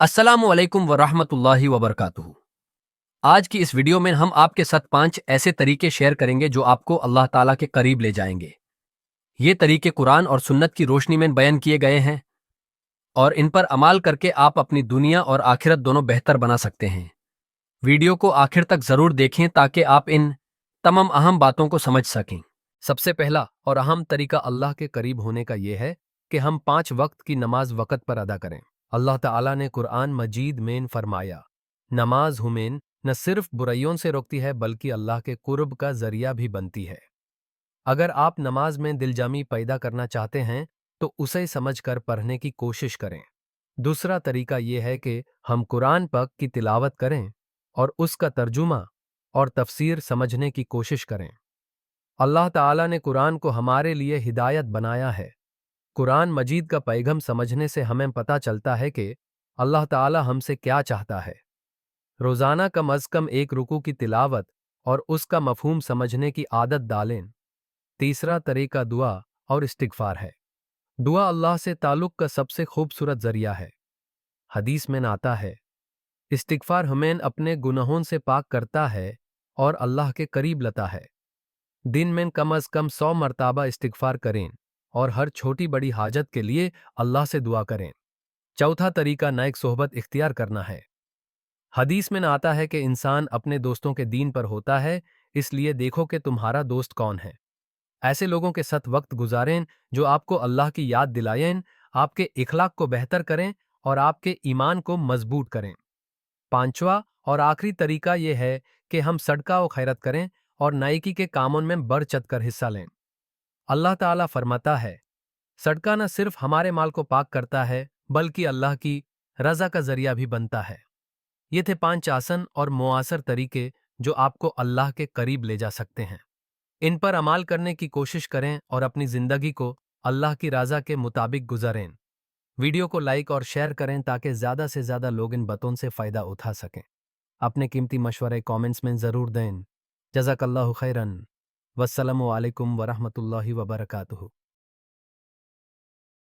अस्सलामु अलैकुम वरहमतुल्लाहि वबरकातुहू। आज की इस वीडियो में हम आपके साथ 5 ऐसे तरीके शेयर करेंगे जो आपको अल्लाह ताला के करीब ले जाएंगे। ये तरीके कुरान और सुन्नत की रोशनी में बयान किए गए हैं और इन पर अमाल करके आप अपनी दुनिया और आखिरत दोनों बेहतर बना सकते हैं। वीडियो को आखिर तक जरूर देखें ताकि आप इन तमाम अहम बातों को समझ सकें। सबसे पहला और अहम तरीका अल्लाह के करीब होने का यह है कि हम 5 वक्त की नमाज वक़्त पर अदा करें। अल्लाह ताला ने कुरान मजीद में फरमाया, नमाज हुमेन न सिर्फ बुराइयों से रोकती है बल्कि अल्लाह के कुर्ब का जरिया भी बनती है। अगर आप नमाज में दिलजामी पैदा करना चाहते हैं तो उसे समझकर पढ़ने की कोशिश करें। दूसरा तरीका यह है कि हम कुरान पाक की तिलावत करें और उसका तर्जुमा और तफसीर समझने की कोशिश करें। अल्लाह ताला ने कुरान को हमारे लिए हिदायत बनाया है। कुरान मजीद का पैगम समझने से हमें पता चलता है कि अल्लाह ताला हमसे क्या चाहता है। रोज़ाना कम अज़ कम एक रुकू की तिलावत और उसका मफहूम समझने की आदत डालें। तीसरा तरीका दुआ और इस्तिग़फ़ार है। दुआ अल्लाह से ताल्लुक़ का सबसे खूबसूरत ज़रिया है। हदीस में आता है, इस्तिग़फ़ार हमें अपने गुनाहों से पाक करता है और अल्लाह के करीब लाता है। दिन में कम अज़ कम 100 मरतबा इस्तिग़फ़ार करें और हर छोटी बड़ी हाजत के लिए अल्लाह से दुआ करें। चौथा तरीका नेक सोहबत इख्तियार करना है। हदीस में आता है कि इंसान अपने दोस्तों के दीन पर होता है, इसलिए देखो कि तुम्हारा दोस्त कौन है। ऐसे लोगों के साथ वक्त गुजारें जो आपको अल्लाह की याद दिलाएं, आपके इखलाक को बेहतर करें और आपके ईमान को मजबूत करें। पांचवा और आखिरी तरीका यह है कि हम सदका व खैरत करें और नाइकी के कामों में बढ़ चढ़ कर हिस्सा लें। अल्लाह ताला फरमाता है, सदका न सिर्फ हमारे माल को पाक करता है बल्कि अल्लाह की रजा का जरिया भी बनता है। ये थे 5 आसान और मुआसर तरीके जो आपको अल्लाह के करीब ले जा सकते हैं। इन पर अमाल करने की कोशिश करें और अपनी जिंदगी को अल्लाह की रजा के मुताबिक गुजारें। वीडियो को लाइक और शेयर करें ताकि ज़्यादा से ज़्यादा लोग इन बातों से फ़ायदा उठा सकें। अपने कीमती मशवरे कमेंट्स में ज़रूर दें। जज़ाकल्लाहु खैरन। वस्सलामु अलैकुम वरहमतुल्लाहि वबरकातुहू।